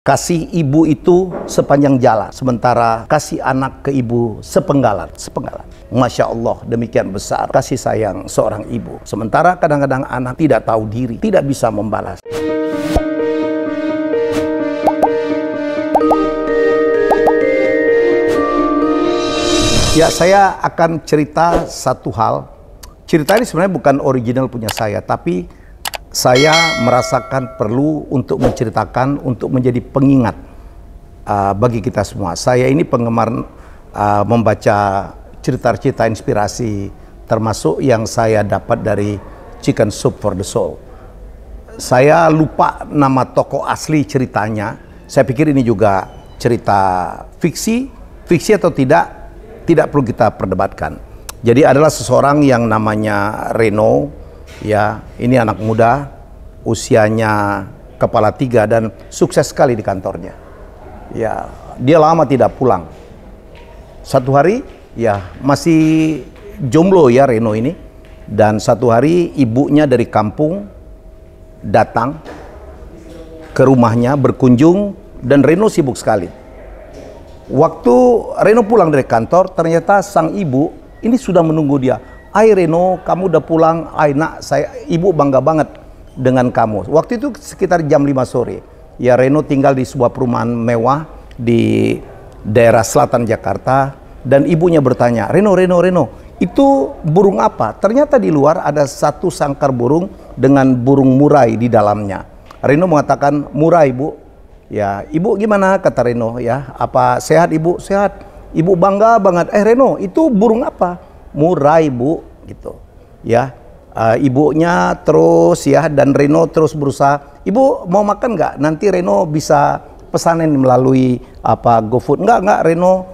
Kasih ibu itu sepanjang jalan, sementara kasih anak ke ibu sepenggalan. Masya Allah, demikian besar kasih sayang seorang ibu. Sementara kadang-kadang anak tidak tahu diri, tidak bisa membalas. Ya, saya akan cerita satu hal. Cerita ini sebenarnya bukan original punya saya, tapi saya merasakan perlu untuk menceritakan, untuk menjadi pengingat bagi kita semua. Saya ini penggemar membaca cerita-cerita inspirasi, termasuk yang saya dapat dari Chicken Soup for the Soul. Saya lupa nama tokoh asli ceritanya. Saya pikir ini juga cerita fiksi atau tidak perlu kita perdebatkan. Jadi adalah seseorang yang namanya Reno. Ya, ini anak muda, usianya kepala 3 dan sukses sekali di kantornya. Ya, dia lama tidak pulang. Satu hari, ya masih jomblo ya Reno ini. Dan satu hari ibunya dari kampung datang ke rumahnya berkunjung dan Reno sibuk sekali. Waktu Reno pulang dari kantor, ternyata sang ibu ini sudah menunggu dia. "Hai Reno, kamu udah pulang. Hai nak, ibu bangga banget dengan kamu." Waktu itu sekitar jam 5 sore. Ya, Reno tinggal di sebuah perumahan mewah di daerah selatan Jakarta. Dan ibunya bertanya, Reno, itu burung apa?" Ternyata di luar ada satu sangkar burung dengan burung murai di dalamnya. Reno mengatakan, "Murai, Bu." "Ya, ibu gimana?" kata Reno. "Ya, apa sehat ibu?" "Sehat." "Ibu bangga banget." Reno, itu burung apa?" "Murai, Bu," gitu. Ya, ibunya terus ya, dan Reno terus berusaha. "Ibu mau makan nggak? Nanti Reno bisa pesanin melalui GoFood." Enggak Reno,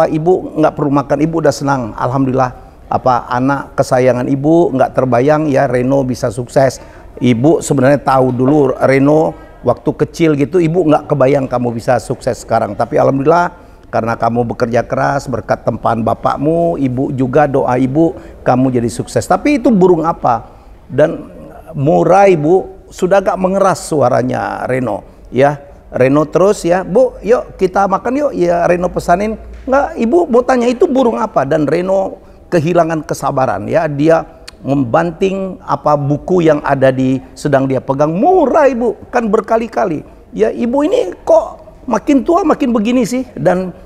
ibu nggak perlu makan, ibu udah senang. Alhamdulillah, anak kesayangan ibu nggak terbayang ya Reno bisa sukses. Ibu sebenarnya tahu dulu Reno waktu kecil gitu, ibu nggak kebayang kamu bisa sukses sekarang. Tapi alhamdulillah, karena kamu bekerja keras, berkat tempaan bapakmu, ibu juga doa ibu, kamu jadi sukses. Tapi itu burung apa? Dan murai, Bu. Sudah agak mengeras suaranya Reno. Ya, Reno terus ya, "Bu, yuk kita makan yuk." Ya, Reno pesanin. "Enggak, ibu mau tanya itu burung apa?" Dan Reno kehilangan kesabaran ya. Dia membanting buku yang ada sedang dia pegang. "Murai, Bu, kan berkali-kali." "Ya, ibu ini kok makin tua makin begini sih." Dan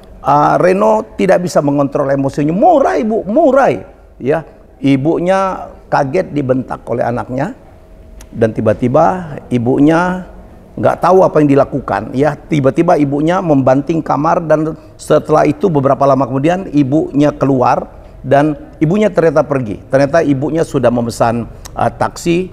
Reno tidak bisa mengontrol emosinya. "Murai, Bu, murai." Ya, ibunya kaget dibentak oleh anaknya. Dan tiba-tiba ibunya nggak tahu apa yang dilakukan. Ya, tiba-tiba ibunya membanting kamar, dan setelah itu beberapa lama kemudian ibunya keluar dan ibunya ternyata pergi. Ternyata ibunya sudah memesan taksi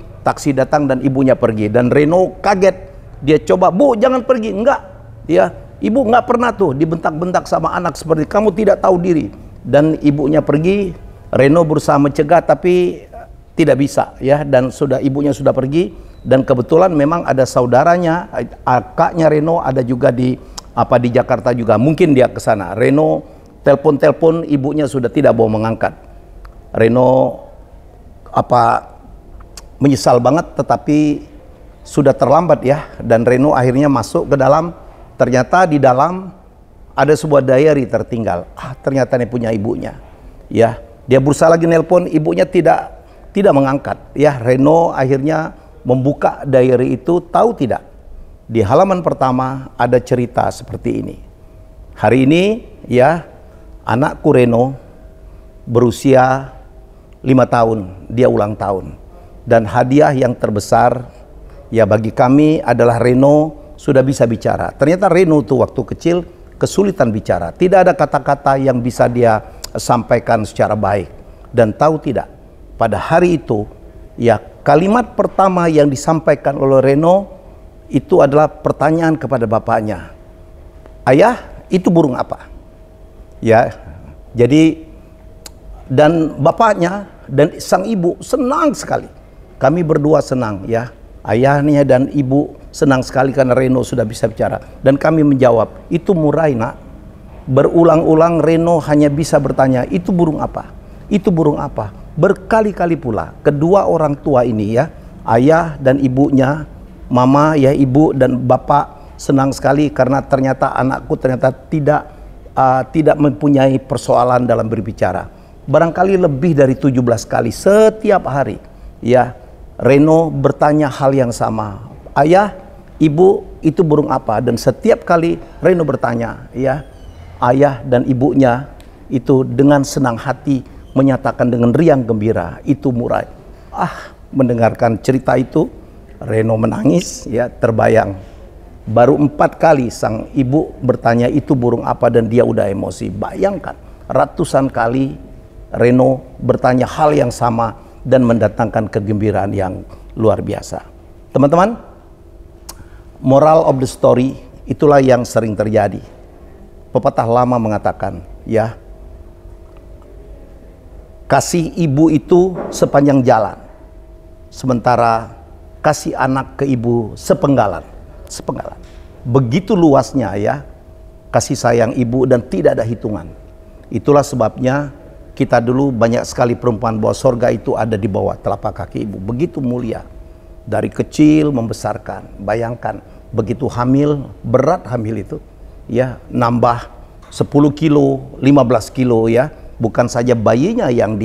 datang dan ibunya pergi. Dan Reno kaget. Dia coba, "Bu, jangan pergi." "Enggak." Ya, ibu nggak pernah tuh dibentak-bentak sama anak seperti kamu, tidak tahu diri. Dan ibunya pergi. Reno berusaha mencegah tapi tidak bisa ya, dan ibunya sudah pergi. Dan kebetulan memang ada saudaranya, kakaknya Reno ada juga di Jakarta juga. Mungkin dia ke sana. Reno telepon, ibunya sudah tidak mau mengangkat. Reno menyesal banget, tetapi sudah terlambat ya. Dan Reno akhirnya masuk ke dalam. Ternyata di dalam ada sebuah diary tertinggal. Ternyata ini punya ibunya. Ya, dia berusaha lagi nelpon, ibunya tidak mengangkat. Ya, Reno akhirnya membuka diary itu. Tahu tidak? Di halaman pertama ada cerita seperti ini. "Hari ini ya, anakku Reno berusia 5 tahun, dia ulang tahun. Dan hadiah yang terbesar ya bagi kami adalah Reno sudah bisa bicara." Ternyata Reno tuh waktu kecil kesulitan bicara. Tidak ada kata-kata yang bisa dia sampaikan secara baik. Dan tahu tidak, pada hari itu ya, kalimat pertama yang disampaikan oleh Reno itu adalah pertanyaan kepada bapaknya. "Ayah, itu burung apa?" Ya, jadi dan bapaknya dan sang ibu senang sekali. Kami berdua senang ya. Ayahnya dan ibu senang sekali karena Reno sudah bisa bicara. Dan kami menjawab, "Itu murai, Nak." Berulang-ulang Reno hanya bisa bertanya, "Itu burung apa? Itu burung apa?" Berkali-kali pula kedua orang tua ini ya, ayah dan ibunya, mama ya, ibu dan bapak senang sekali karena ternyata anakku tidak mempunyai persoalan dalam berbicara. Barangkali lebih dari 17 kali setiap hari, ya, Reno bertanya hal yang sama. Ayah, ibu, itu burung apa? Dan setiap kali Reno bertanya, ya, ayah dan ibunya itu dengan senang hati menyatakan dengan riang gembira, itu Murai. Mendengarkan cerita itu, Reno menangis, ya, terbayang. Baru 4 kali sang ibu bertanya itu burung apa dan dia udah emosi. Bayangkan, ratusan kali Reno bertanya hal yang sama dan mendatangkan kegembiraan yang luar biasa. Teman-teman, moral of the story itulah yang sering terjadi. Pepatah lama mengatakan, ya, kasih ibu itu sepanjang jalan, sementara kasih anak ke ibu sepenggalan. Begitu luasnya, ya, kasih sayang ibu dan tidak ada hitungan. Itulah sebabnya kita dulu banyak sekali perempuan bahwa sorga itu ada di bawah telapak kaki ibu. Begitu mulia. Dari kecil membesarkan. Bayangkan, begitu hamil, berat hamil itu, ya, nambah 10 kilo, 15 kilo, ya. Bukan saja bayinya yang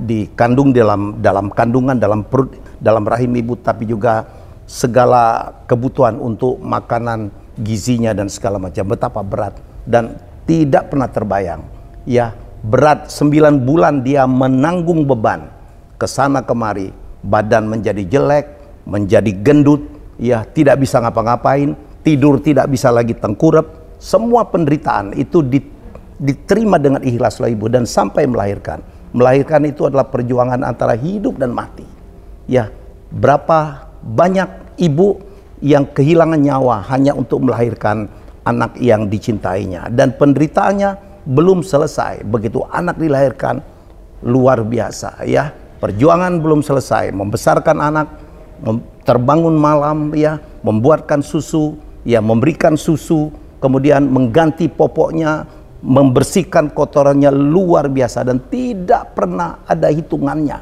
dikandung dalam kandungan, dalam perut, dalam rahim ibu, tapi juga segala kebutuhan untuk makanan, gizinya dan segala macam. Betapa berat dan tidak pernah terbayang, ya, berat 9 bulan dia menanggung beban kesana kemari, badan menjadi jelek, menjadi gendut, ya, tidak bisa ngapa-ngapain, tidur tidak bisa lagi tengkurap. Semua penderitaan itu diterima dengan ikhlas oleh ibu dan sampai melahirkan. Melahirkan itu adalah perjuangan antara hidup dan mati. Ya, berapa banyak ibu yang kehilangan nyawa hanya untuk melahirkan anak yang dicintainya, dan penderitaannya belum selesai. Begitu anak dilahirkan, luar biasa, ya. Perjuangan belum selesai, membesarkan anak, terbangun malam, ya, membuatkan susu, ya, memberikan susu, kemudian mengganti popoknya, membersihkan kotorannya, luar biasa dan tidak pernah ada hitungannya,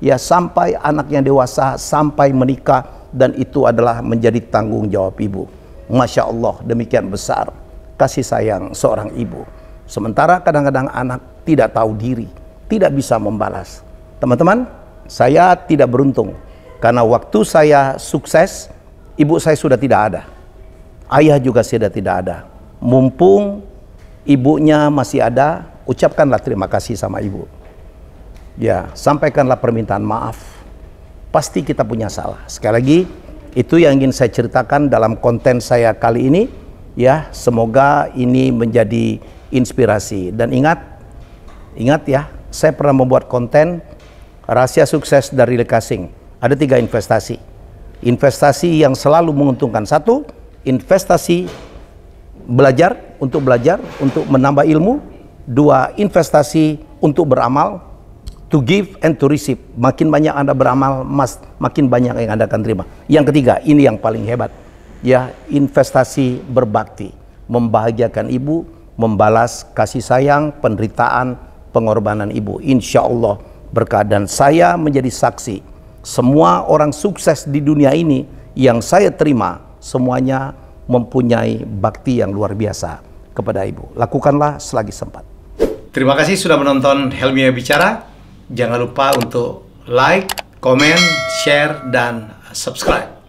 ya, sampai anaknya dewasa, sampai menikah, dan itu adalah menjadi tanggung jawab ibu. Masya Allah, demikian besar kasih sayang seorang ibu. Sementara kadang-kadang anak tidak tahu diri, tidak bisa membalas. Teman-teman, saya tidak beruntung karena waktu saya sukses, ibu saya sudah tidak ada, ayah juga sudah tidak ada. Mumpung ibunya masih ada, ucapkanlah terima kasih sama ibu. Ya, sampaikanlah permintaan maaf. Pasti kita punya salah. Sekali lagi, itu yang ingin saya ceritakan dalam konten saya kali ini. Ya, semoga ini menjadi inspirasi. Dan ingat ya, saya pernah membuat konten rahasia sukses dari Lekasing. Ada 3 investasi. Investasi yang selalu menguntungkan. 1, investasi belajar, untuk menambah ilmu. 2, investasi untuk beramal, to give and to receive. Makin banyak Anda beramal, makin banyak yang Anda akan terima. Yang ketiga, ini yang paling hebat, ya, investasi berbakti, membahagiakan ibu, membalas kasih sayang, penderitaan, pengorbanan ibu. Insya Allah berkah. Dan saya menjadi saksi, semua orang sukses di dunia ini yang saya terima, semuanya mempunyai bakti yang luar biasa kepada ibu. Lakukanlah selagi sempat. Terima kasih sudah menonton Helmi Bicara. Jangan lupa untuk like, komen, share, dan subscribe.